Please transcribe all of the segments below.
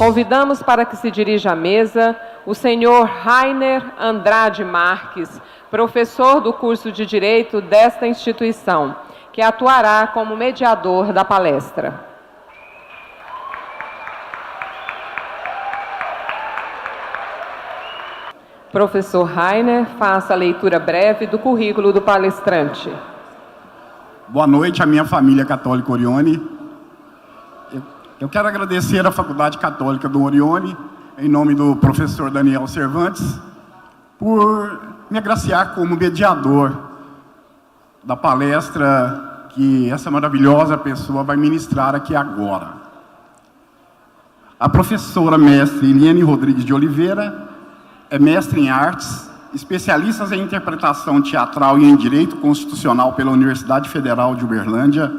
Convidamos para que se dirija à mesa o senhor Rainer Andrade Marques, professor do curso de Direito desta instituição, que atuará como mediador da palestra. Professor Rainer, faça a leitura breve do currículo do palestrante. Boa noite à minha família católica Orione. Eu quero agradecer à Faculdade Católica do Orione, em nome do professor Daniel Cervantes, por me agraciar como mediador da palestra que essa maravilhosa pessoa vai ministrar aqui agora. A professora mestre Eliane Rodrigues de Oliveira é mestre em artes, especialista em interpretação teatral e em direito constitucional pela Universidade Federal de Uberlândia,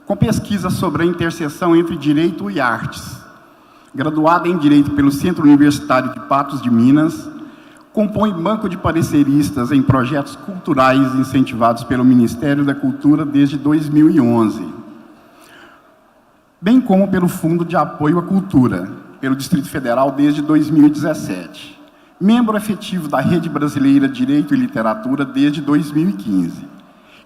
com pesquisa sobre a interseção entre direito e artes. Graduada em direito pelo Centro Universitário de Patos de Minas, compõe banco de pareceristas em projetos culturais incentivados pelo Ministério da Cultura desde 2011, bem como pelo Fundo de Apoio à Cultura, pelo Distrito Federal desde 2017. Membro efetivo da Rede Brasileira de Direito e Literatura desde 2015.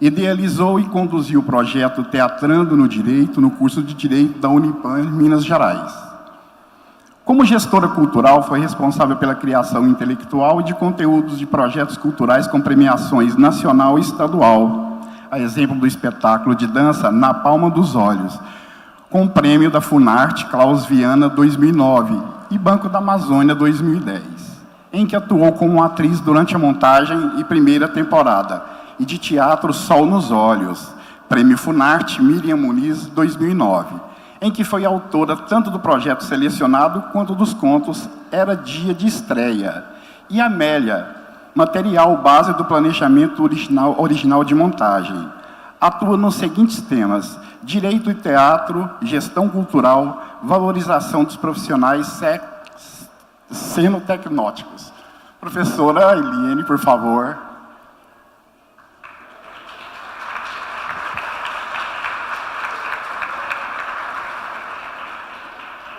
Idealizou e conduziu o projeto Teatrando no Direito, no curso de Direito da Unipam, Minas Gerais. Como gestora cultural, foi responsável pela criação intelectual e de conteúdos de projetos culturais com premiações nacional e estadual, a exemplo do espetáculo de dança Na Palma dos Olhos, com o prêmio da Funarte Klaus Viana 2009 e Banco da Amazônia 2010. Em que atuou como atriz durante a montagem e primeira temporada, e de teatro Sol nos Olhos, Prêmio Funarte Miriam Muniz 2009, em que foi autora tanto do projeto selecionado quanto dos contos Era Dia de Estreia, e Amélia, material base do planejamento original de montagem. Atua nos seguintes temas: direito e teatro, gestão cultural, valorização dos profissionais cenotecnóticos. Professora Eliane, por favor.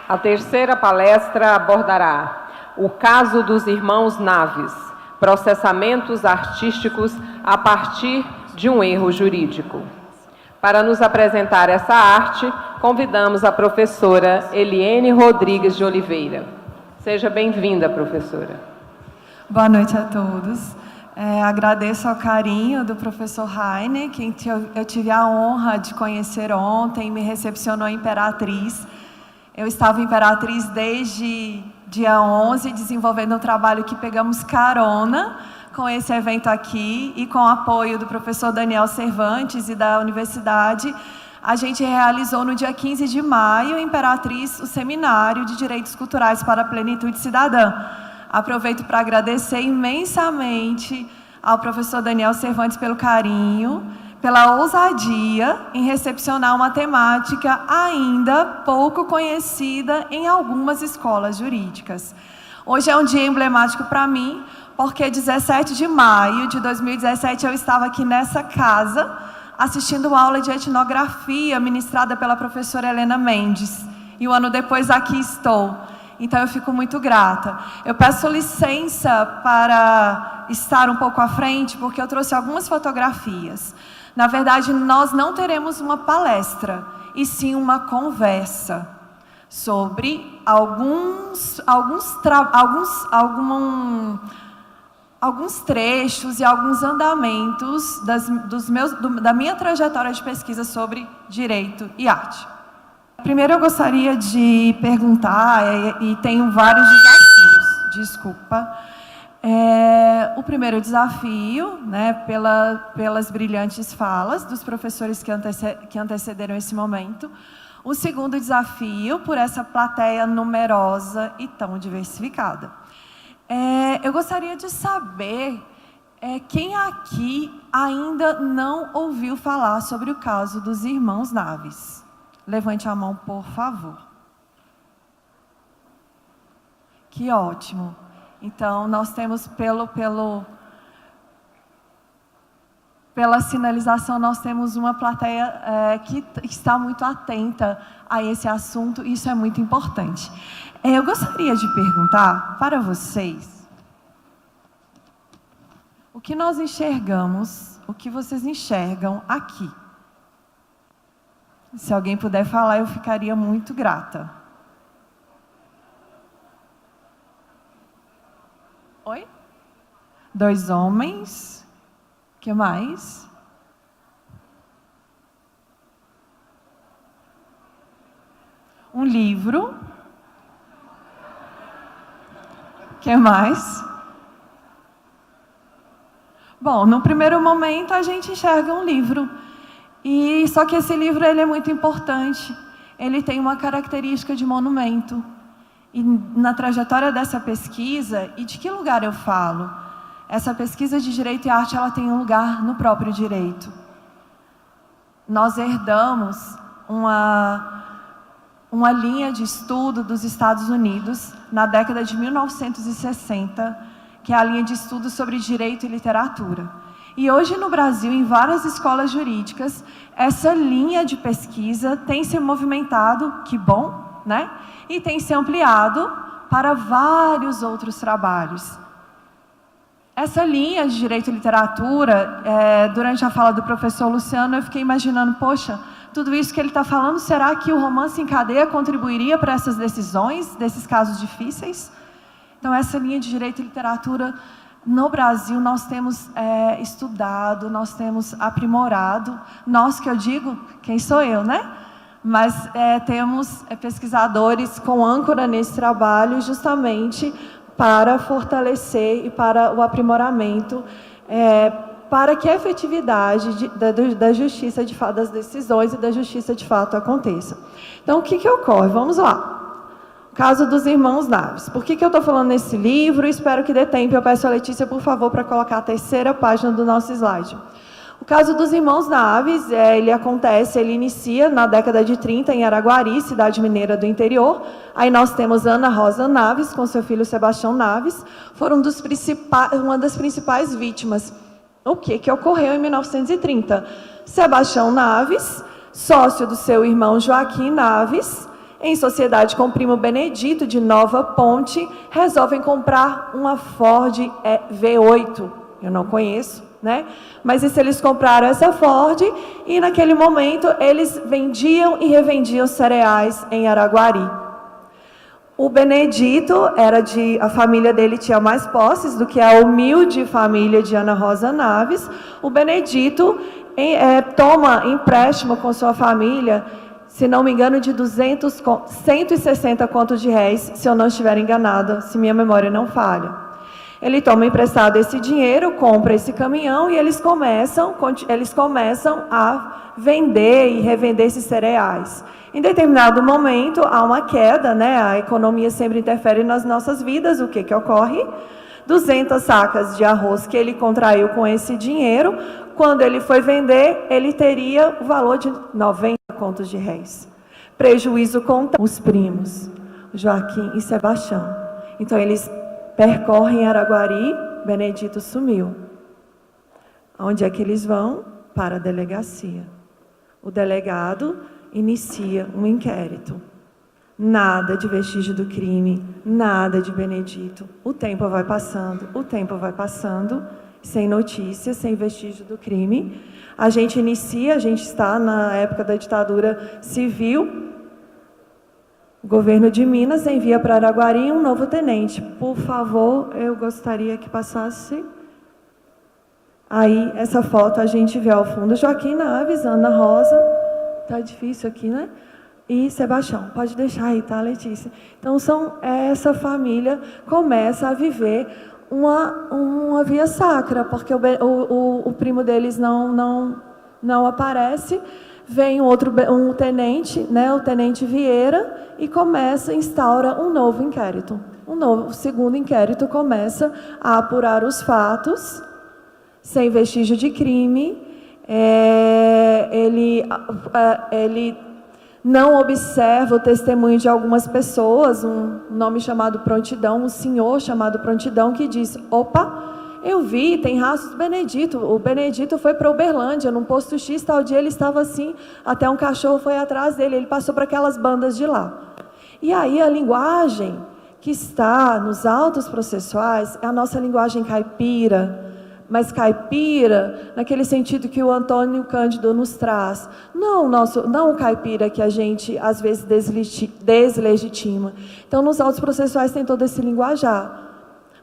A terceira palestra abordará o caso dos irmãos Naves, processamentos artísticos a partir de um erro jurídico. Para nos apresentar essa arte, convidamos a professora Eliane Rodrigues de Oliveira. Seja bem-vinda, professora. Boa noite a todos. Agradeço ao carinho do professor Rainer, quem eu tive a honra de conhecer ontem, me recepcionou em Imperatriz. Eu estava em Imperatriz desde dia 11, desenvolvendo um trabalho que pegamos carona com esse evento aqui e com o apoio do professor Daniel Cervantes e da universidade. A gente realizou no dia 15 de maio, em Imperatriz, o Seminário de Direitos Culturais para a Plenitude Cidadã. Aproveito para agradecer imensamente ao professor Daniel Cervantes pelo carinho, pela ousadia em recepcionar uma temática ainda pouco conhecida em algumas escolas jurídicas. Hoje é um dia emblemático para mim, porque 17 de maio de 2017 eu estava aqui nessa casa, assistindo uma aula de etnografia ministrada pela professora Helena Mendes. E um ano depois aqui estou. Então eu fico muito grata. Eu peço licença para estar um pouco à frente, porque eu trouxe algumas fotografias. Na verdade, nós não teremos uma palestra, e sim uma conversa sobre alguns trechos e alguns andamentos da minha trajetória de pesquisa sobre direito e arte. Primeiro eu gostaria de perguntar, e tenho vários desafios, desculpa. O primeiro desafio, né, pelas brilhantes falas dos professores que antecederam esse momento. O segundo desafio, por essa plateia numerosa e tão diversificada. Eu gostaria de saber quem aqui ainda não ouviu falar sobre o caso dos irmãos Naves. Levante a mão, por favor. Que ótimo. Então, nós temos, pela sinalização, nós temos uma plateia que está muito atenta a esse assunto, e isso é muito importante. Eu gostaria de perguntar para vocês o que nós enxergamos, o que vocês enxergam aqui. Se alguém puder falar, eu ficaria muito grata. Oi? 2 homens. O que mais? Um livro. O que mais? Bom, no primeiro momento a gente enxerga um livro. E só que esse livro ele é muito importante. Ele tem uma característica de monumento. E na trajetória dessa pesquisa, e de que lugar eu falo? Essa pesquisa de Direito e Arte, ela tem um lugar no próprio direito. Nós herdamos uma linha de estudo dos Estados Unidos, na década de 1960, que é a linha de estudo sobre direito e literatura. E hoje no Brasil, em várias escolas jurídicas, essa linha de pesquisa tem se movimentado, que bom, né? E tem se ampliado para vários outros trabalhos. Essa linha de direito e literatura, durante a fala do professor Luciano, eu fiquei imaginando, poxa, tudo isso que ele está falando, será que o romance em cadeia contribuiria para essas decisões, desses casos difíceis? Então, essa linha de direito e literatura, no Brasil, nós temos estudado, nós temos aprimorado. Nós, que eu digo, quem sou eu, né? Mas temos pesquisadores com âncora nesse trabalho, justamente para fortalecer e para o aprimoramento, para que a efetividade da justiça de fato, das decisões e da justiça de fato aconteça. Então, o que ocorre? Vamos lá. Caso dos irmãos Naves. Por que eu estou falando nesse livro? Espero que dê tempo. Eu peço a Letícia, por favor, para colocar a 3ª página do nosso slide. O caso dos irmãos Naves, ele inicia na década de 30 em Araguari, cidade mineira do interior. Aí nós temos Ana Rosa Naves, com seu filho Sebastião Naves, foram uma das principais vítimas. O que ocorreu em 1930? Sebastião Naves, sócio do seu irmão Joaquim Naves, em sociedade com o primo Benedito, de Nova Ponte, resolvem comprar uma Ford V8. Eu não conheço, né? Mas isso, eles compraram essa Ford e, naquele momento, eles vendiam e revendiam cereais em Araguari. O Benedito, a família dele tinha mais posses do que a humilde família de Ana Rosa Naves. O Benedito toma empréstimo com sua família, se não me engano, de 160 contos de réis, se eu não estiver enganada, se minha memória não falha. Ele toma emprestado esse dinheiro, compra esse caminhão e eles começam a vender e revender esses cereais. Em determinado momento, há uma queda, né? A economia sempre interfere nas nossas vidas. O que ocorre? 200 sacas de arroz que ele contraiu com esse dinheiro, quando ele foi vender, ele teria o valor de 90 contos de réis. Prejuízo contra os primos, Joaquim e Sebastião. Então, eles percorrem Araguari, Benedito sumiu. Onde é que eles vão? Para a delegacia. O delegado inicia um inquérito. Nada de vestígio do crime, nada de Benedito. O tempo vai passando, sem notícia, sem vestígio do crime. A gente está na época da ditadura civil. O governo de Minas envia para Araguari um novo tenente. Por favor, eu gostaria que passasse. Aí, essa foto a gente vê ao fundo Joaquim Naves, Ana Rosa. Tá difícil aqui, né? E Sebastião. Pode deixar aí, tá, Letícia? Então, essa família começa a viver uma via sacra, porque o primo deles não aparece. Vem um tenente, né, o tenente Vieira, e instaura um novo inquérito. O segundo inquérito começa a apurar os fatos, sem vestígio de crime. Ele não observa o testemunho de algumas pessoas, um nome chamado Prontidão, um senhor chamado Prontidão, que diz: opa, eu vi, tem rastros do Benedito. O Benedito foi para Uberlândia, num posto X, tal dia ele estava assim, até um cachorro foi atrás dele, ele passou para aquelas bandas de lá. E aí a linguagem que está nos autos processuais é a nossa linguagem caipira, mas caipira naquele sentido que o Antônio Cândido nos traz. Não o caipira que a gente, às vezes, deslegitima. Então, nos autos processuais tem todo esse linguajar.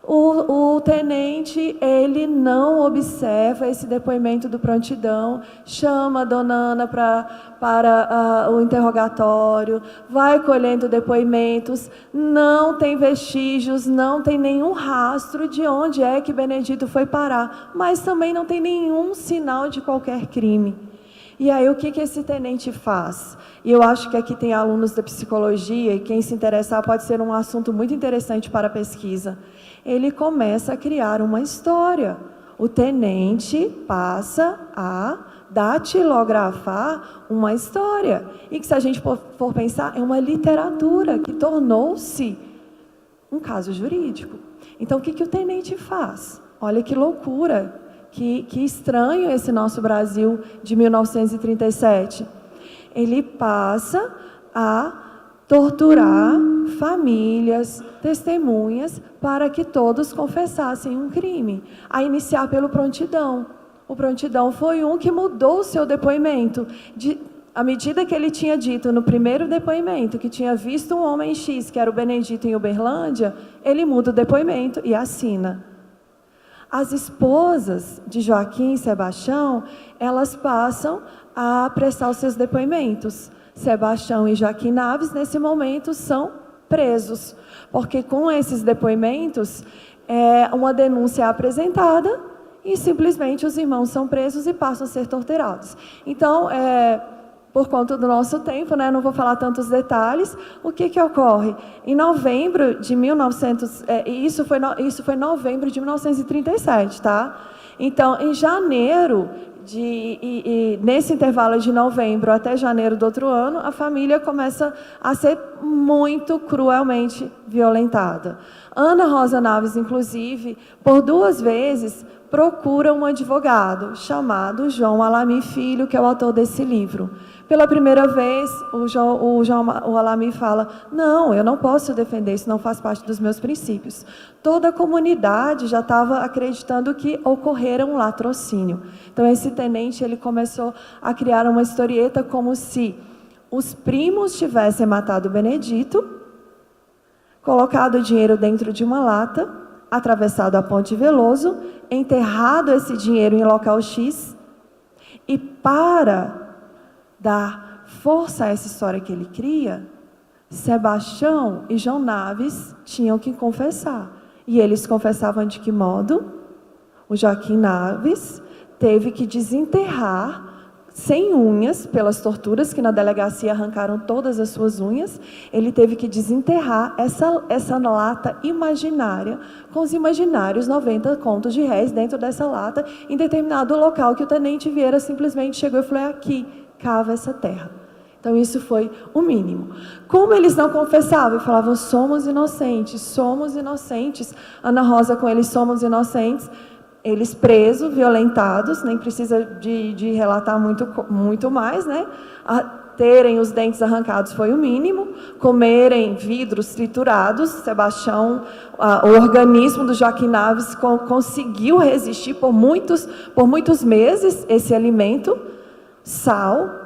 O tenente, ele não observa esse depoimento do prontidão, chama a dona Ana para o interrogatório, vai colhendo depoimentos, não tem vestígios, não tem nenhum rastro de onde é que Benedito foi parar, mas também não tem nenhum sinal de qualquer crime. E aí, o que esse tenente faz? E eu acho que aqui tem alunos da psicologia, e quem se interessar pode ser um assunto muito interessante para a pesquisa. Ele começa a criar uma história. O tenente passa a datilografar uma história. E que, se a gente for pensar, é uma literatura que tornou-se um caso jurídico. Então, o que o tenente faz? Olha que loucura, que estranho esse nosso Brasil de 1937. Ele passa a torturar famílias, testemunhas, para que todos confessassem um crime, a iniciar pelo prontidão. O prontidão foi um que mudou o seu depoimento. À medida que ele tinha dito no primeiro depoimento, que tinha visto um homem X, que era o Benedito em Uberlândia, ele muda o depoimento e assina. As esposas de Joaquim e Sebastião, elas passam a prestar os seus depoimentos. Sebastião e Joaquim Naves, nesse momento, são presos, porque com esses depoimentos, uma denúncia é apresentada e simplesmente os irmãos são presos e passam a ser torturados. Então, por conta do nosso tempo, não vou falar tantos detalhes, o que ocorre? Em novembro de 1900, isso foi novembro de 1937, tá? Então, em janeiro, nesse intervalo de novembro até janeiro do outro ano, a família começa a ser muito cruelmente violentada. Ana Rosa Naves, inclusive, por 2 vezes, procura um advogado chamado João Alamy Filho, que é o autor desse livro. Pela primeira vez, o Alamy fala: não, eu não posso defender, isso não faz parte dos meus princípios. Toda a comunidade já estava acreditando que ocorrera um latrocínio. Então, esse tenente, ele começou a criar uma historieta como se os primos tivessem matado Benedito, colocado o dinheiro dentro de uma lata, atravessado a Ponte Veloso, enterrado esse dinheiro em local X, e para dar força a essa história que ele cria, Sebastião e João Naves tinham que confessar. E eles confessavam de que modo? O Joaquim Naves teve que desenterrar sem unhas, pelas torturas que na delegacia arrancaram todas as suas unhas, ele teve que desenterrar essa lata imaginária, com os imaginários 90 contos de réis dentro dessa lata, em determinado local que o tenente Vieira simplesmente chegou e falou: aqui, cava essa terra. Então, isso foi o mínimo. Como eles não confessavam e falavam: somos inocentes, Ana Rosa com eles: somos inocentes, eles presos, violentados, nem precisa de relatar muito mais, terem os dentes arrancados foi o mínimo, comerem vidros triturados. Sebastião, o organismo do Joaquim Naves conseguiu resistir por muitos meses esse alimento, sal,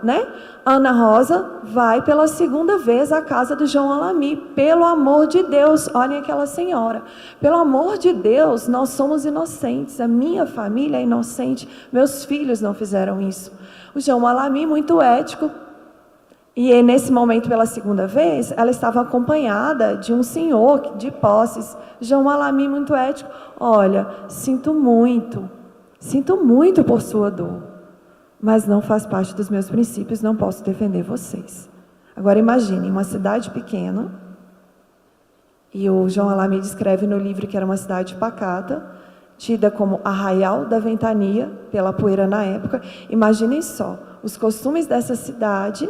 Ana Rosa vai pela 2ª vez à casa do João Alamy. Pelo amor de Deus, olhem aquela senhora. Pelo amor de Deus, nós somos inocentes. A minha família é inocente. Meus filhos não fizeram isso. O João Alamy, muito ético. E nesse momento, pela 2ª vez, ela estava acompanhada de um senhor de posses. João Alamy, muito ético. Olha, sinto muito por sua dor, mas não faz parte dos meus princípios, não posso defender vocês. Agora imagine, uma cidade pequena, e o João Alamy descreve no livro que era uma cidade pacata, tida como Arraial da Ventania, pela poeira na época. Imaginem só, os costumes dessa cidade,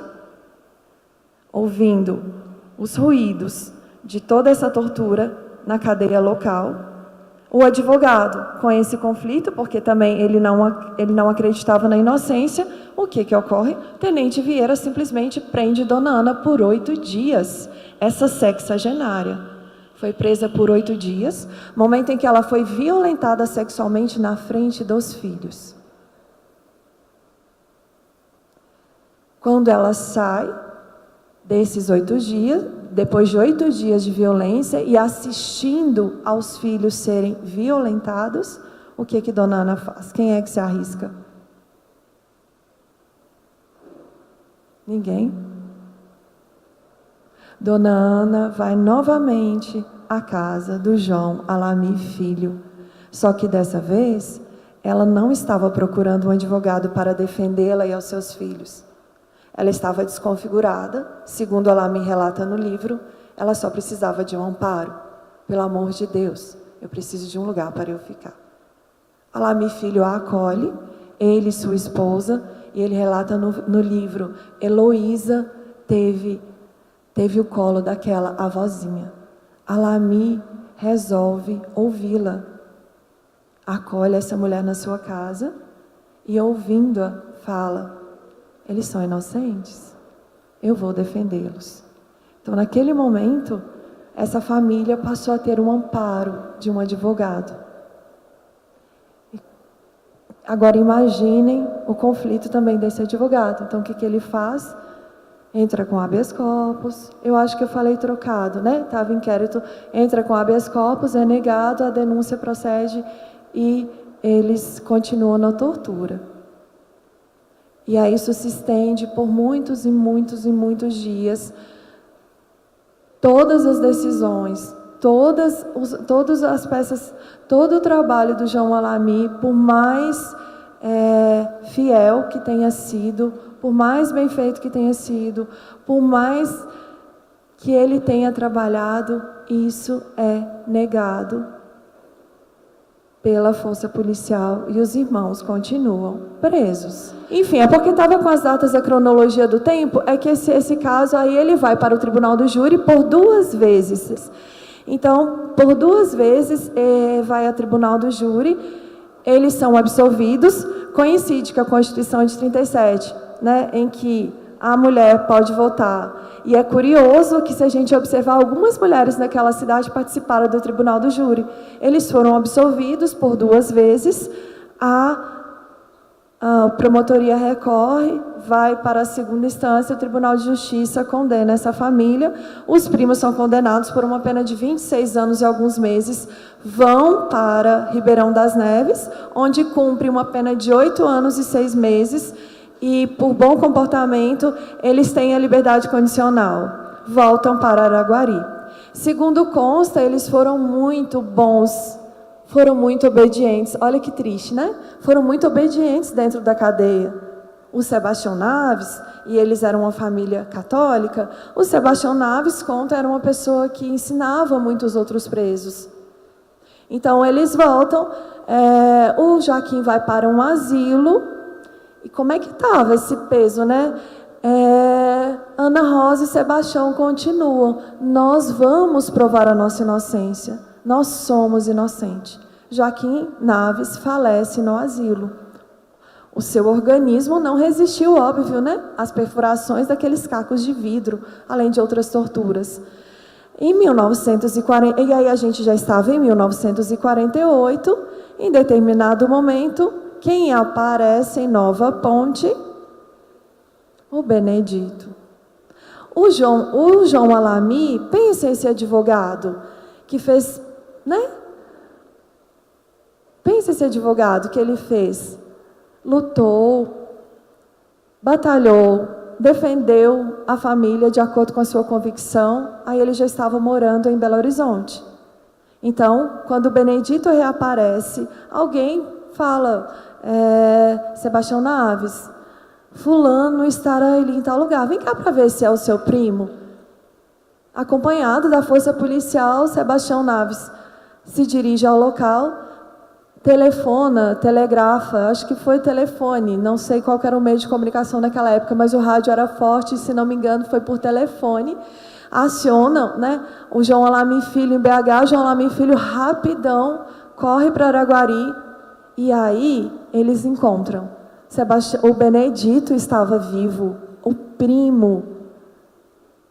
ouvindo os ruídos de toda essa tortura na cadeia local, O advogado, com esse conflito, porque também ele não acreditava na inocência, o que ocorre? Tenente Vieira simplesmente prende Dona Ana por 8 dias. Essa sexagenária foi presa por 8 dias, momento em que ela foi violentada sexualmente na frente dos filhos. Quando ela sai desses 8 dias, depois de 8 dias de violência e assistindo aos filhos serem violentados, o que Dona Ana faz? Quem é que se arrisca? Ninguém. Dona Ana vai novamente à casa do João Alamy Filho. Só que dessa vez, ela não estava procurando um advogado para defendê-la e aos seus filhos. Ela estava desconfigurada, segundo Alamy relata no livro, ela só precisava de um amparo. Pelo amor de Deus, eu preciso de um lugar para eu ficar. Alamy Filho a acolhe, ele e sua esposa, e ele relata no livro, Heloísa teve o colo daquela avózinha. Alamy resolve ouvi-la. Acolhe essa mulher na sua casa e, ouvindo-a, fala: eles são inocentes, eu vou defendê-los. Então, naquele momento, essa família passou a ter um amparo de um advogado. Agora, imaginem o conflito também desse advogado. Então, o que ele faz? Entra com habeas corpus. Eu acho que eu falei trocado, né? Estava inquérito. Entra com habeas corpus, é negado, a denúncia procede e eles continuam na tortura. E aí isso se estende por muitos e muitos e muitos dias. Todas as decisões, todas as peças, todo o trabalho do João Alamy, por mais fiel que tenha sido, por mais bem feito que tenha sido, por mais que ele tenha trabalhado, isso é negado pela força policial e os irmãos continuam presos. Enfim, é porque estava com as datas e a cronologia do tempo, é que esse caso aí ele vai para o tribunal do júri por 2 vezes. Então, por 2 vezes vai ao tribunal do júri, eles são absolvidos, coincide com a Constituição de 37, né, em que a mulher pode votar. E é curioso que, se a gente observar, algumas mulheres naquela cidade participaram do tribunal do júri. Eles foram absolvidos por 2 vezes, a promotoria recorre, vai para a 2ª instância, o Tribunal de Justiça condena essa família, os primos são condenados por uma pena de 26 anos e alguns meses, vão para Ribeirão das Neves, onde cumprem uma pena de 8 anos e 6 meses, e, por bom comportamento, eles têm a liberdade condicional. Voltam para Araguari. Segundo consta, eles foram muito bons, foram muito obedientes. Olha que triste, né? Foram muito obedientes dentro da cadeia. O Sebastião Naves, e eles eram uma família católica, o Sebastião Naves, conta, era uma pessoa que ensinava muitos outros presos. Então, eles voltam, o Joaquim vai para um asilo. E como é que estava esse peso, né? Ana Rosa e Sebastião continuam. Nós vamos provar a nossa inocência. Nós somos inocentes. Joaquim Naves falece no asilo. O seu organismo não resistiu, óbvio, né? Às perfurações daqueles cacos de vidro, além de outras torturas. Em 1940, e aí a gente já estava em 1948, em determinado momento, quem aparece em Nova Ponte? O Benedito. O João Alamy, pensa esse advogado que fez, né? Pensa esse advogado que ele fez. Lutou, batalhou, defendeu a família de acordo com a sua convicção. Aí ele já estava morando em Belo Horizonte. Então, quando o Benedito reaparece, alguém fala: Sebastião Naves, fulano estará ali em tal lugar, vem cá para ver se é o seu primo. Acompanhado da força policial, Sebastião Naves se dirige ao local, telefona, telegrafa, acho que foi telefone, não sei qual era o meio de comunicação naquela época, mas o rádio era forte, se não me engano foi por telefone, aciona, né, o João Alamy Filho em BH, João Alamy Filho rapidão corre para Araguari e aí eles encontram. O Benedito estava vivo, o primo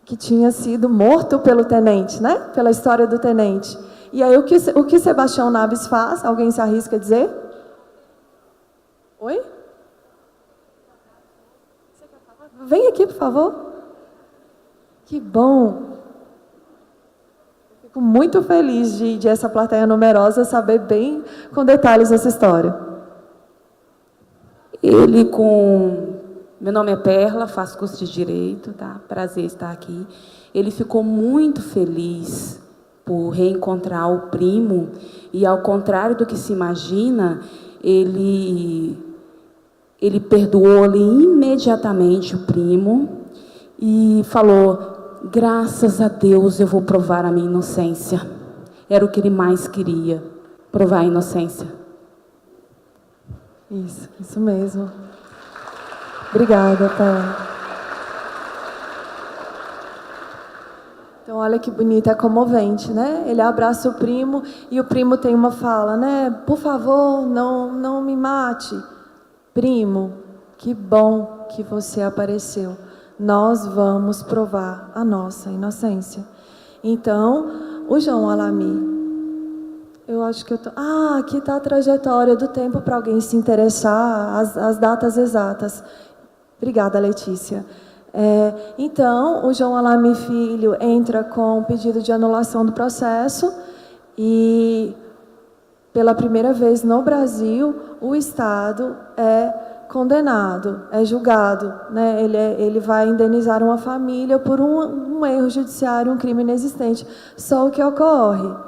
que tinha sido morto pelo tenente, né? Pela história do tenente. E aí o que Sebastião Naves faz? Alguém se arrisca a dizer? Oi? Vem aqui, por favor. Que bom. Fico muito feliz de essa plateia numerosa saber bem com detalhes essa história. Meu nome é Perla, faço curso de Direito, tá? Prazer estar aqui. Ele ficou muito feliz por reencontrar o primo e, ao contrário do que se imagina, ele perdoou-lhe imediatamente o primo e falou: graças a Deus eu vou provar a minha inocência. Era o que ele mais queria, provar a inocência. Isso mesmo. Obrigada, Pé. Então, olha que bonito, é comovente, né? Ele abraça o primo e o primo tem uma fala, né? Por favor, não me mate. Primo, que bom que você apareceu. Nós vamos provar a nossa inocência. Então, o João Alamy. Eu acho que eu tô... aqui está a trajetória do tempo para alguém se interessar, as datas exatas. Obrigada, Letícia. Então, o João Alamy Filho entra com um pedido de anulação do processo e, pela primeira vez no Brasil, o Estado é condenado, é julgado, né? Ele vai indenizar uma família por um erro judiciário, um crime inexistente. Só o que ocorre.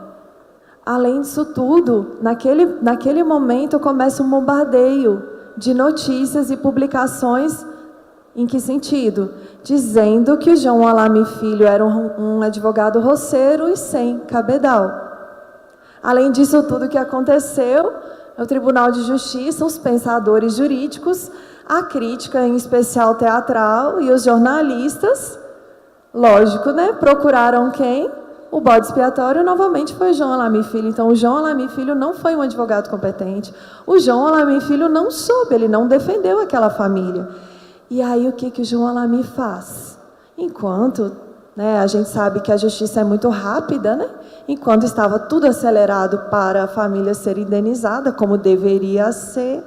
Além disso tudo, naquele momento começa um bombardeio de notícias e publicações. Em que sentido? Dizendo que o João Alamy Filho era um advogado roceiro e sem cabedal. Além disso tudo que aconteceu, o Tribunal de Justiça, os pensadores jurídicos, a crítica, em especial teatral, e os jornalistas, lógico, né? Procuraram quem? O bode expiatório novamente foi o João Alamy Filho. Então, o João Alamy Filho não foi um advogado competente. O João Alamy Filho não soube, ele não defendeu aquela família. E aí, o que o João Alamy faz? Enquanto, né, a gente sabe que a justiça é muito rápida, né? Enquanto estava tudo acelerado para a família ser indenizada, como deveria ser,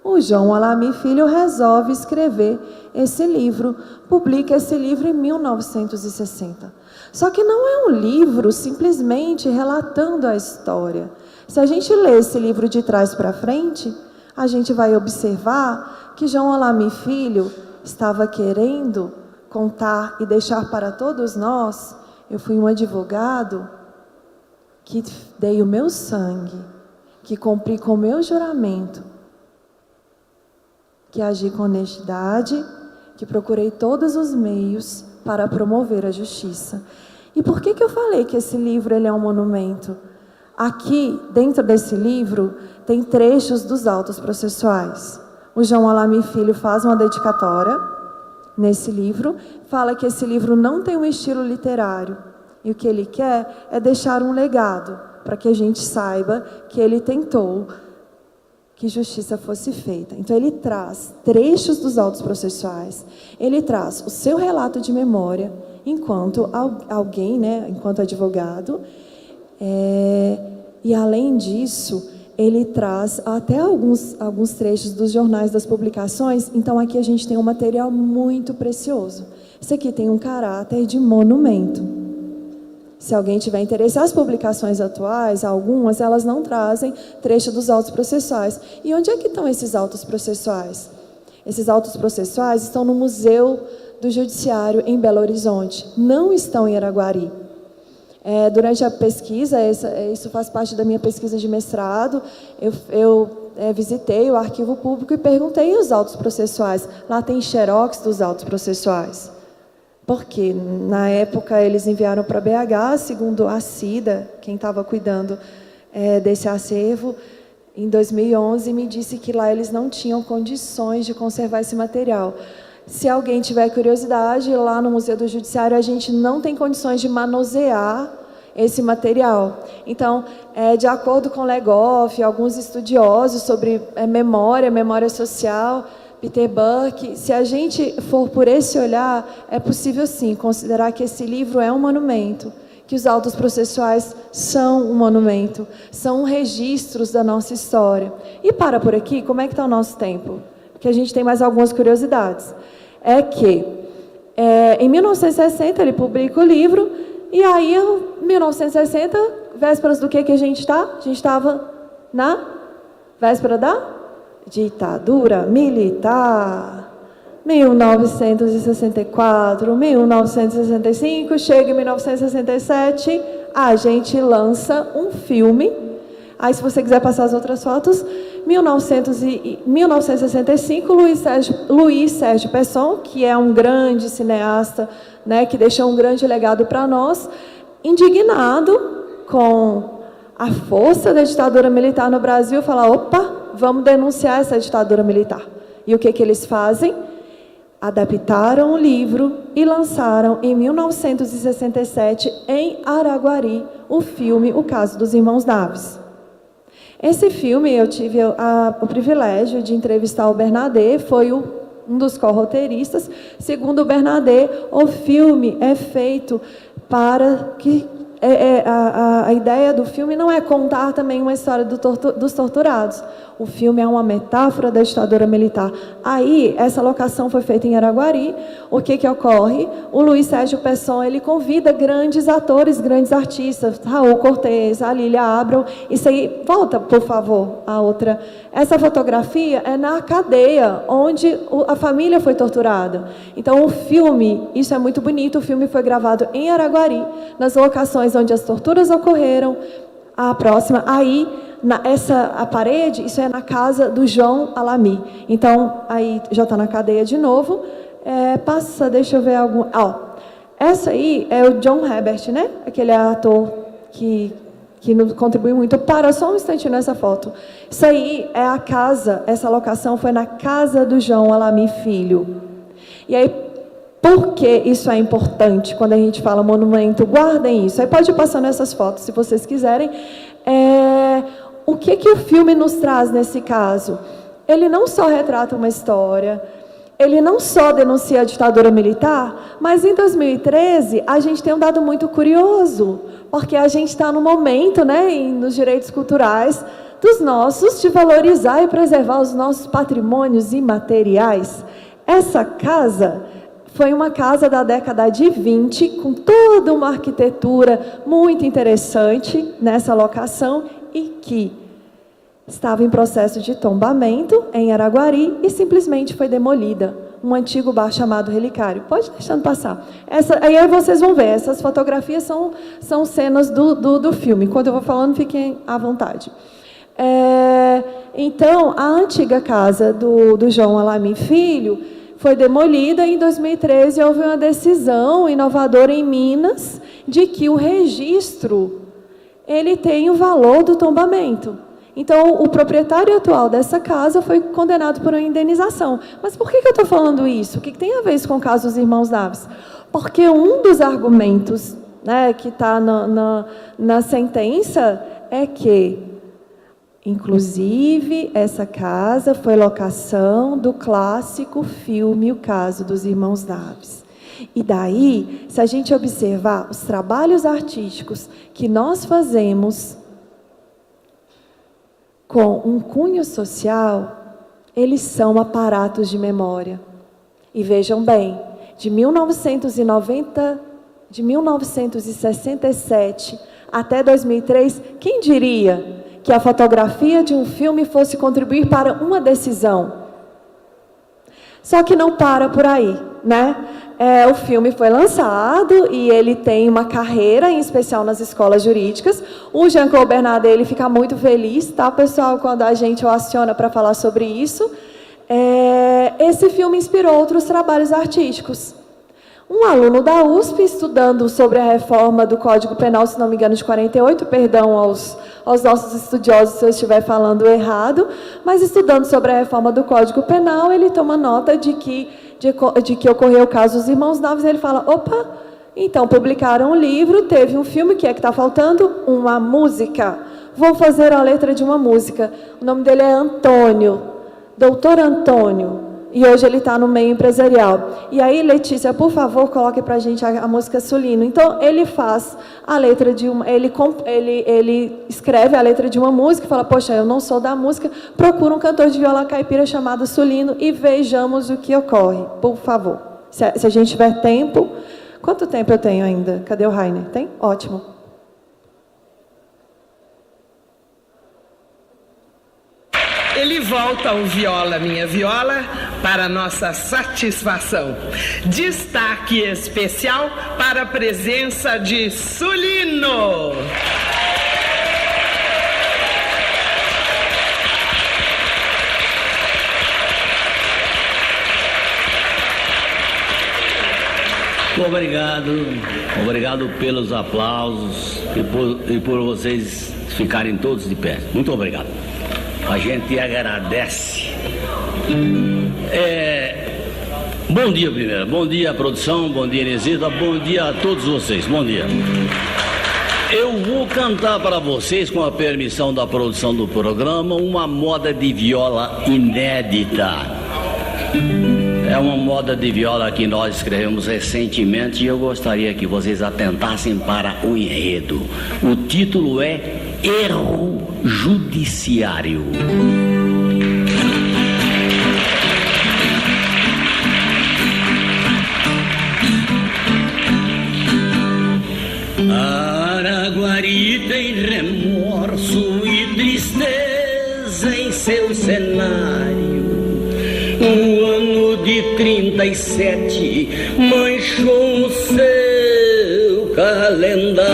o João Alamy Filho resolve escrever esse livro, publica esse livro em 1960. Só que não é um livro simplesmente relatando a história. Se a gente ler esse livro de trás para frente, a gente vai observar que João Alamy Filho estava querendo contar e deixar para todos nós: eu fui um advogado que dei o meu sangue, que cumpri com o meu juramento, que agi com honestidade, que procurei todos os meios para promover a justiça. E por que eu falei que esse livro ele é um monumento? Aqui, dentro desse livro, tem trechos dos autos processuais. O João Alamy Filho faz uma dedicatória nesse livro, fala que esse livro não tem um estilo literário. E o que ele quer é deixar um legado, para que a gente saiba que ele tentou que justiça fosse feita. Então, ele traz trechos dos autos processuais, ele traz o seu relato de memória, enquanto alguém, né, enquanto advogado, e além disso, ele traz até alguns trechos dos jornais, das publicações. Então, aqui a gente tem um material muito precioso. Isso aqui tem um caráter de monumento. Se alguém tiver interesse, as publicações atuais, algumas, elas não trazem trecho dos autos processuais. E onde é que estão esses autos processuais? Esses autos processuais estão no Museu do Judiciário, em Belo Horizonte. Não estão em Araguari. Durante a pesquisa, isso faz parte da minha pesquisa de mestrado, eu visitei o arquivo público e perguntei os autos processuais. Lá tem xerox dos autos processuais. Porque, na época, eles enviaram para BH, segundo a Cida, quem estava cuidando desse acervo, em 2011, me disse que lá eles não tinham condições de conservar esse material. Se alguém tiver curiosidade, lá no Museu do Judiciário, a gente não tem condições de manusear esse material. Então, de acordo com Legoff, alguns estudiosos sobre memória social, Peter Burke, se a gente for por esse olhar, é possível sim considerar que esse livro é um monumento, que os autos processuais são um monumento, são registros da nossa história. E para por aqui, como é que está o nosso tempo? Porque a gente tem mais algumas curiosidades. É que, em 1960, ele publica o livro, e aí, em 1960, vésperas do que a gente está? A gente estava na véspera da ditadura militar. 1964, 1965, chega em 1967, a gente lança um filme. Aí, se você quiser passar as outras fotos, 1965, Luiz Sérgio Pesson, que é um grande cineasta, né, que deixou um grande legado para nós, indignado com a força da ditadura militar no Brasil, fala, opa, vamos denunciar essa ditadura militar. E o que eles fazem? Adaptaram o livro e lançaram em 1967, em Araguari, o filme O Caso dos Irmãos Naves. Esse filme, eu tive o privilégio de entrevistar o Bernadette, foi um dos co-roteiristas. Segundo o Bernadette, o filme é feito para que... a ideia do filme não é contar também uma história dos torturados. O filme é uma metáfora da ditadura militar. Aí, essa locação foi feita em Araguari. O que ocorre? O Luiz Sérgio Pesson, ele convida grandes atores, grandes artistas, Raul Cortez, a Lília Abrão. Isso aí, volta, por favor, a outra. Essa fotografia é na cadeia, onde a família foi torturada. Então, o filme, isso é muito bonito, o filme foi gravado em Araguari, nas locações onde as torturas ocorreram. A próxima, aí, a parede, isso é na casa do João Alamy. Então, aí já está na cadeia de novo. Passa, deixa eu ver algum... essa aí é o John Herbert, né? Aquele ator que nos contribuiu muito. Para só um instantinho nessa foto. Isso aí é a casa, essa locação foi na casa do João Alamy Filho. E aí, por que isso é importante quando a gente fala monumento? Guardem isso. Aí pode ir passando essas fotos, se vocês quiserem. O que o filme nos traz nesse caso? Ele não só retrata uma história, ele não só denuncia a ditadura militar, mas em 2013 a gente tem um dado muito curioso, porque a gente está no momento, né, nos direitos culturais dos nossos, de valorizar e preservar os nossos patrimônios imateriais. Essa casa foi uma casa da década de 20, com toda uma arquitetura muito interessante nessa locação e que estava em processo de tombamento em Araguari e simplesmente foi demolida. Um antigo bar chamado Relicário. Pode deixando passar. Aí vocês vão ver, essas fotografias são cenas do filme. Enquanto eu vou falando, fiquem à vontade. Então, a antiga casa do João Alamy Filho foi demolida e em 2013 houve uma decisão inovadora em Minas de que o registro ele tem o valor do tombamento. Então, o proprietário atual dessa casa foi condenado por uma indenização. Mas por que eu estou falando isso? O que tem a ver isso com o caso dos Irmãos Naves? Porque um dos argumentos, né, que está na sentença é que, inclusive, essa casa foi locação do clássico filme O Caso dos Irmãos Naves. E daí, se a gente observar os trabalhos artísticos que nós fazemos com um cunho social, eles são aparatos de memória. E vejam bem, de 1967 até 2003, quem diria que a fotografia de um filme fosse contribuir para uma decisão? Só que não para por aí, né? O filme foi lançado e ele tem uma carreira, em especial nas escolas jurídicas. O Jean-Claude Bernadette, ele fica muito feliz, tá, pessoal, quando a gente o aciona para falar sobre isso. Esse filme inspirou outros trabalhos artísticos. Um aluno da USP, estudando sobre a reforma do Código Penal, se não me engano, de 48, perdão aos nossos estudiosos se eu estiver falando errado, mas estudando sobre a reforma do Código Penal, ele toma nota de que ocorreu o caso dos Irmãos Naves, e ele fala, opa, Então, publicaram um livro, teve um filme, que é que está faltando? Uma música. Vou fazer a letra de uma música. O nome dele é Antônio, Doutor Antônio. E hoje ele está no meio empresarial. E aí, Letícia, por favor, coloque para a gente a música Sulino. Então, ele faz a letra de uma... Ele escreve a letra de uma música e fala, poxa, eu não sou da música, procura um cantor de viola caipira chamado Sulino e vejamos o que ocorre, por favor. Se a gente tiver tempo... Quanto tempo eu tenho ainda? Cadê o Rainer? Tem? Ótimo. Ele volta ao Viola Minha Viola para nossa satisfação. Destaque especial para a presença de Sulino. Obrigado pelos aplausos e por vocês ficarem todos de pé. Muito obrigado. A gente agradece. Bom dia primeiro, bom dia produção, bom dia Inesita, bom dia a todos vocês, bom dia. Eu vou cantar para vocês, com a permissão da produção do programa, uma moda de viola inédita. É uma moda de viola que nós escrevemos recentemente e eu gostaria que vocês atentassem para o enredo. O título é Erro Judiciário. Araguari tem remorso e tristeza em seu cenário. O ano de 37 manchou o seu calendário.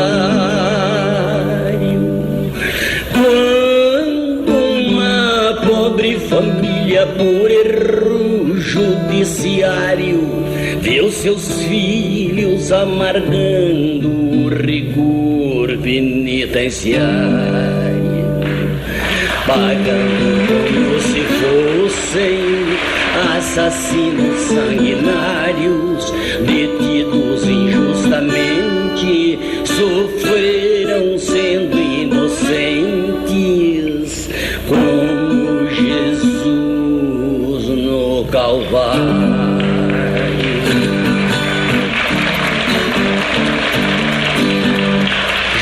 Quando uma pobre família, por erro judiciário, viu seus filhos amargando o rigor penitenciário, pagando como se fossem assassinos sanguinários, detidos injustamente, sofreram sendo inocentes, como Jesus no Calvário.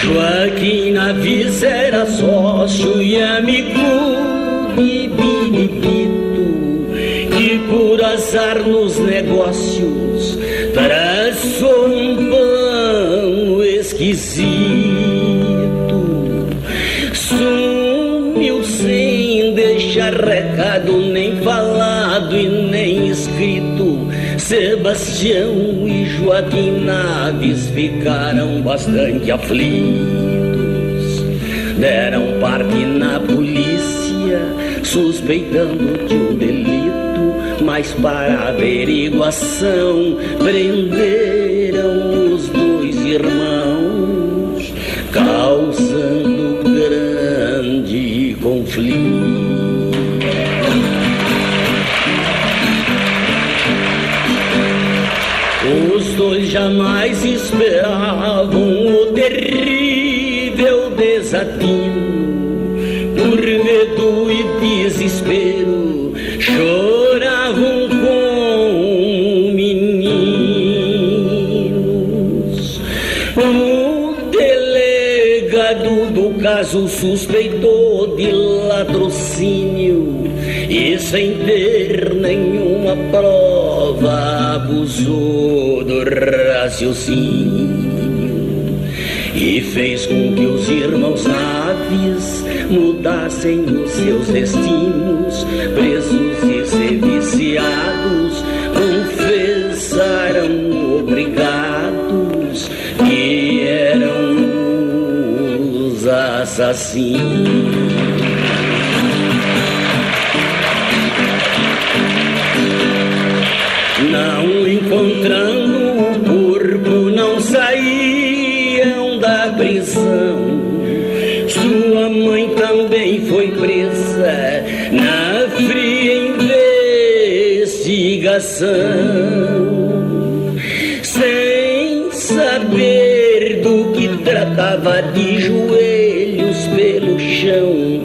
Joaquim Navis era sócio e amigo de Benedito, e por azar nos negócios traçou um pão esquisito. Sumiu sem deixar recado, nem falado e nem escrito. Sebastião e Joaquim Naves ficaram bastante aflitos. Deram parte na polícia, suspeitando de um delito, mas para averiguação prenderam os dois irmãos, causando grande conflito. Os dois jamais esperavam o terrível desatino. Por medo e desespero choravam como meninos. O delegado do caso suspeitou de latrocínio e, sem ter nenhuma prova, abusou do raciocínio e fez com que os irmãos Naves mudassem os seus destinos. Presos e serviciados confessaram obrigados que eram os assassinos. Não encontrando o corpo, não saíam da prisão. Sua mãe também foi presa na fria investigação. Sem saber andava de joelhos pelo chão.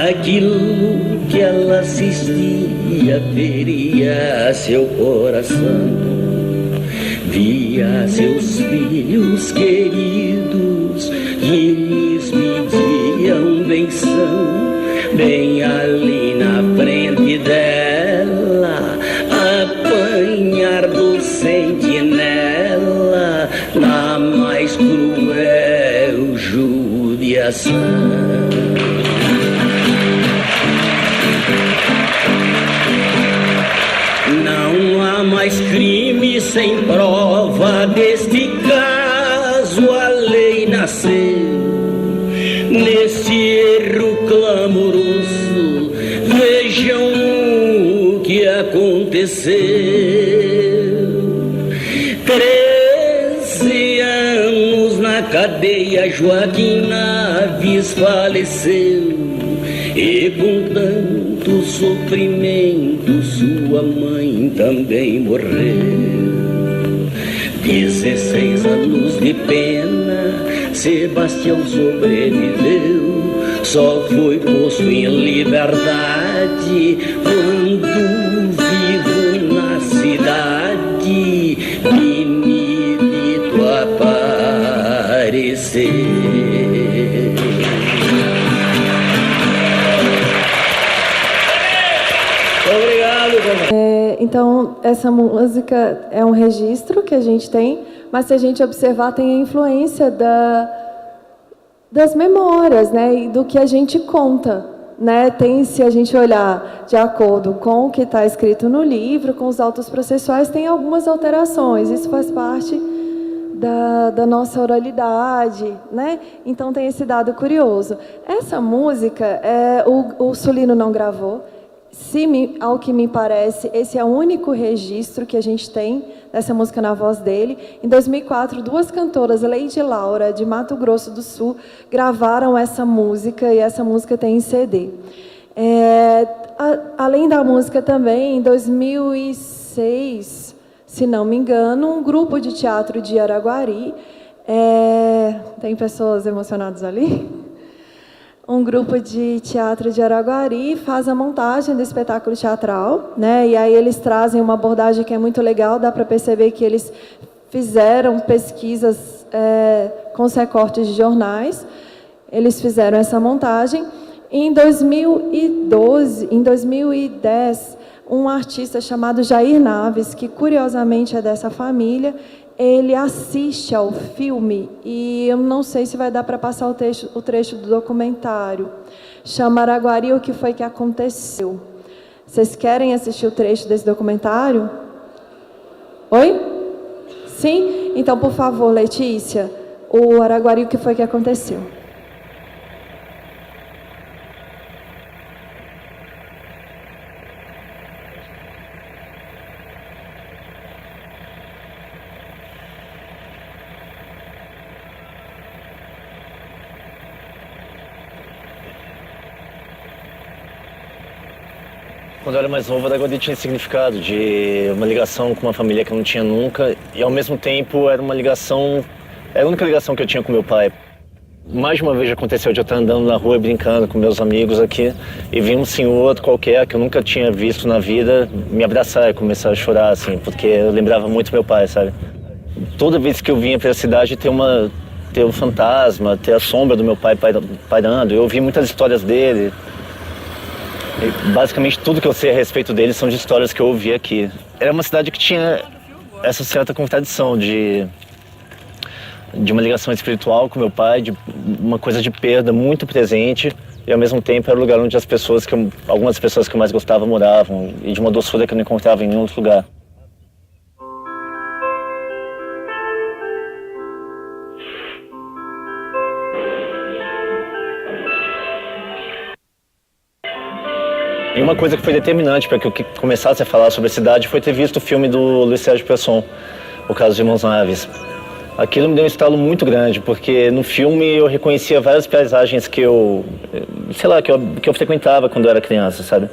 Aquilo que ela assistia feria seu coração. Via seus filhos queridos que lhes pediam benção, bem ali na frente dela, apanhar do sentinela na mais cruel judiação. Não há mais crime sem prova, deste caso a lei nasceu. Nesse erro clamoroso, vejam o que aconteceu. 13 anos na cadeia, Joaquim Naves faleceu. E com tanto sofrimento sua mãe também morreu. 16 anos de pena, Sebastião sobreviveu. Só foi posto em liberdade quando vivo na cidade Benedito apareceu. Então, essa música é um registro que a gente tem, mas se a gente observar, tem a influência das memórias, né, e do que a gente conta, né? Tem, se a gente olhar de acordo com o que está escrito no livro, com os autos processuais, tem algumas alterações. Isso faz parte da nossa oralidade, né? Então tem esse dado curioso. Essa música, o Sulino não gravou. Ao que me parece, esse é o único registro que a gente tem dessa música na voz dele. Em 2004, 2 cantoras, Leide e Laura, de Mato Grosso do Sul, gravaram essa música, e essa música tem em CD. Além da música também, em 2006, se não me engano, um grupo de teatro de Araguari, tem pessoas emocionadas ali? Um grupo de teatro de Araguari faz a montagem do espetáculo teatral, né? E aí eles trazem uma abordagem que é muito legal, dá para perceber que eles fizeram pesquisas com os recortes de jornais, eles fizeram essa montagem. Em 2010, um artista chamado Jair Naves, que curiosamente é dessa família, ele assiste ao filme, e eu não sei se vai dar para passar o trecho do documentário. Chama Araguari, o que foi que aconteceu. Vocês querem assistir o trecho desse documentário? Oi? Sim? Então, por favor, Letícia, o Araguari, o que foi que aconteceu. Quando eu era mais novo, Araguari tinha significado de uma ligação com uma família que eu não tinha nunca, e ao mesmo tempo era uma ligação, era a única ligação que eu tinha com meu pai. Mais de uma vez já aconteceu de eu estar andando na rua brincando com meus amigos aqui e vi um senhor qualquer que eu nunca tinha visto na vida me abraçar e começar a chorar, assim, porque eu lembrava muito meu pai, sabe? Toda vez que eu vinha para a cidade ter um fantasma, ter a sombra do meu pai pairando, eu ouvi muitas histórias dele. E basicamente tudo que eu sei a respeito dele são de histórias que eu ouvi aqui. Era uma cidade que tinha essa certa contradição de uma ligação espiritual com meu pai, de uma coisa de perda muito presente, e ao mesmo tempo era o lugar onde algumas pessoas que eu mais gostava moravam, e de uma doçura que eu não encontrava em nenhum outro lugar. E uma coisa que foi determinante para que eu começasse a falar sobre a cidade foi ter visto o filme do Luiz Sérgio Pesson, O Caso dos Irmãos Naves. Aquilo me deu um estalo muito grande, porque no filme eu reconhecia várias paisagens que eu frequentava quando eu era criança, sabe?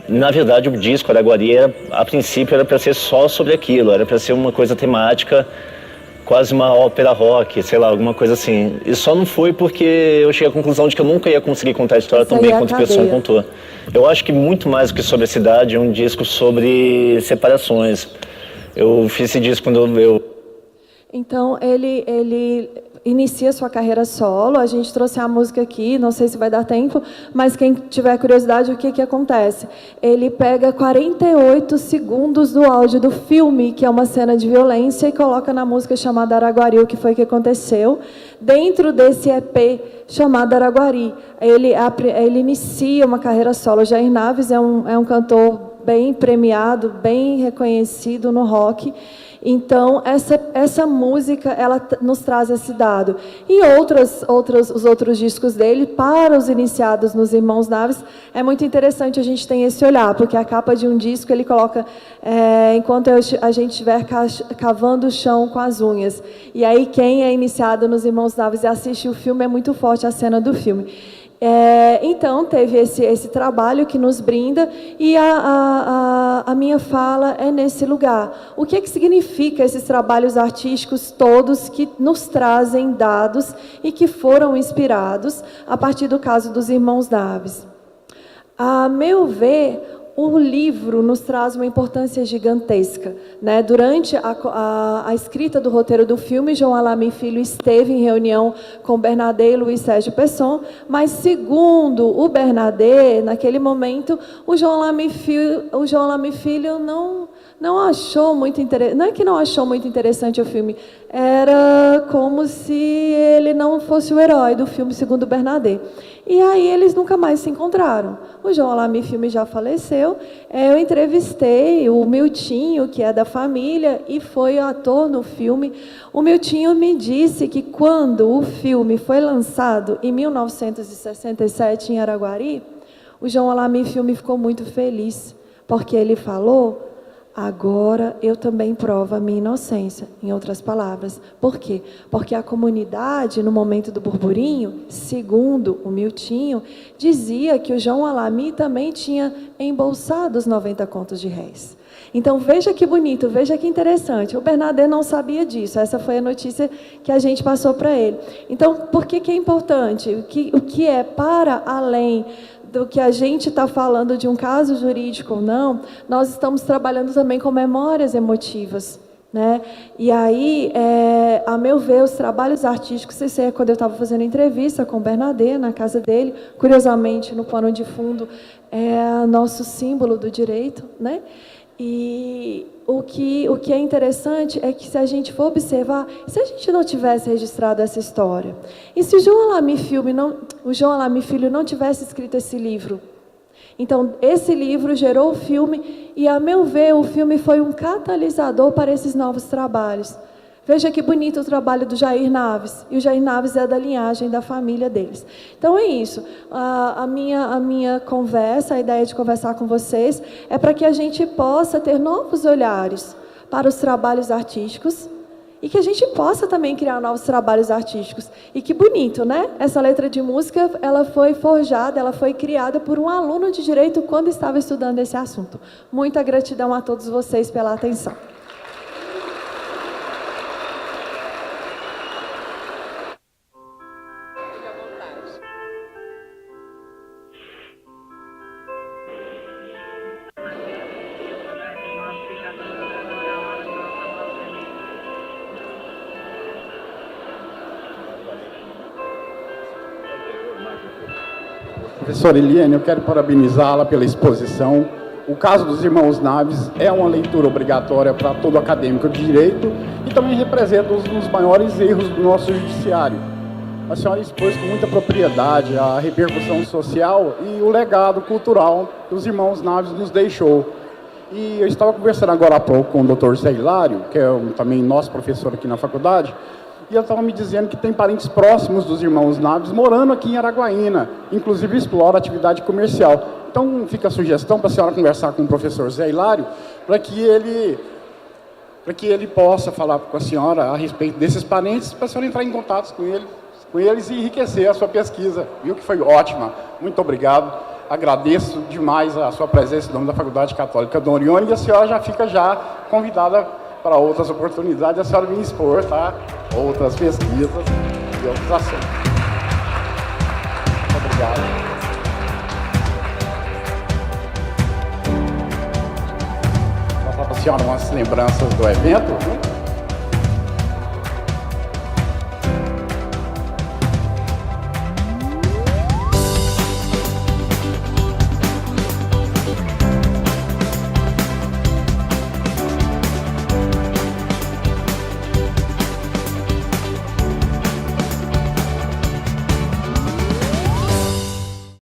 Na verdade, o disco Araguari, a princípio, era para ser só sobre aquilo, era para ser uma coisa temática quase uma ópera rock, sei lá, alguma coisa assim. E só não foi porque eu cheguei à conclusão de que eu nunca ia conseguir contar a história tão bem quanto o Pessoa contou. Eu acho que muito mais do que sobre a cidade, é um disco sobre separações. Eu fiz esse disco quando eu... Então, ele inicia sua carreira solo, a gente trouxe a música aqui, não sei se vai dar tempo, mas quem tiver curiosidade, o que acontece? Ele pega 48 segundos do áudio do filme, que é uma cena de violência, e coloca na música chamada Araguari, o que foi que aconteceu, dentro desse EP chamado Araguari. Ele inicia uma carreira solo. Jair Naves é um cantor bem premiado, bem reconhecido no rock. Então, essa música, ela nos traz esse dado. E os outros discos dele, para os iniciados nos Irmãos Naves, é muito interessante a gente ter esse olhar, porque a capa de um disco, ele coloca, enquanto a gente estiver cavando o chão com as unhas. E aí, quem é iniciado nos Irmãos Naves e assiste o filme, é muito forte a cena do filme. Então, teve esse trabalho que nos brinda, e a minha fala é nesse lugar. O que significa esses trabalhos artísticos todos que nos trazem dados e que foram inspirados a partir do caso dos Irmãos Naves? A meu ver, o livro nos traz uma importância gigantesca, né? Durante a escrita do roteiro do filme, João Alamy Filho esteve em reunião com Bernadette e Luiz Sérgio Pesson, mas, segundo o Bernadette, naquele momento, o João Alamy Filho não achou muito interessante. Não é que não achou muito interessante o filme, era como se ele não fosse o herói do filme, segundo Bernadette. E aí eles nunca mais se encontraram. O João Alamy Filho já faleceu. Eu entrevistei o Miltinho, que é da família, e foi ator no filme. O Miltinho me disse que quando o filme foi lançado, em 1967, em Araguari, o João Alamy Filho ficou muito feliz, porque ele falou: agora eu também provo a minha inocência, em outras palavras. Por quê? Porque a comunidade, no momento do burburinho, segundo o Miltinho, dizia que o João Alamy também tinha embolsado os 90 contos de réis. Então, veja que bonito, veja que interessante. O Bernadette não sabia disso, essa foi a notícia que a gente passou para ele. Então, por que é importante? O que é para além do que a gente está falando de um caso jurídico ou não, nós estamos trabalhando também com memórias emotivas, né? E aí, a meu ver, os trabalhos artísticos, isso é quando eu estava fazendo entrevista com o Bernadette na casa dele, curiosamente, no pano de fundo, é nosso símbolo do direito, né? E o que é interessante é que, se a gente for observar, se a gente não tivesse registrado essa história, e se o João Alamy Filho não tivesse escrito esse livro, então esse livro gerou o filme, e, a meu ver, o filme foi um catalisador para esses novos trabalhos. Veja que bonito o trabalho do Jair Naves, e o Jair Naves é da linhagem da família deles. Então é isso, a minha conversa, a ideia de conversar com vocês, é para que a gente possa ter novos olhares para os trabalhos artísticos, e que a gente possa também criar novos trabalhos artísticos. E que bonito, né? Essa letra de música, ela foi forjada, ela foi criada por um aluno de direito quando estava estudando esse assunto. Muita gratidão a todos vocês pela atenção. Professora Eliane, eu quero parabenizá-la pela exposição. O caso dos Irmãos Naves é uma leitura obrigatória para todo acadêmico de direito e também representa um dos maiores erros do nosso judiciário. A senhora expôs com muita propriedade a repercussão social e o legado cultural que os Irmãos Naves nos deixou. E eu estava conversando agora há pouco com o Dr. Zé Hilário, que é também nosso professor aqui na faculdade, e ele estava me dizendo que tem parentes próximos dos Irmãos Naves morando aqui em Araguaína, inclusive explora atividade comercial. Então fica a sugestão para a senhora conversar com o professor Zé Hilário, para que ele possa falar com a senhora a respeito desses parentes, para a senhora entrar em contato com eles e enriquecer a sua pesquisa, viu, que foi ótima. Muito obrigado, agradeço demais a sua presença em nome da Faculdade Católica Dom Orione, e a senhora já fica convidada para outras oportunidades, a senhora me expor, tá? Outras pesquisas e outros assuntos. Muito obrigado. Vou passar para a senhora umas lembranças do evento, né?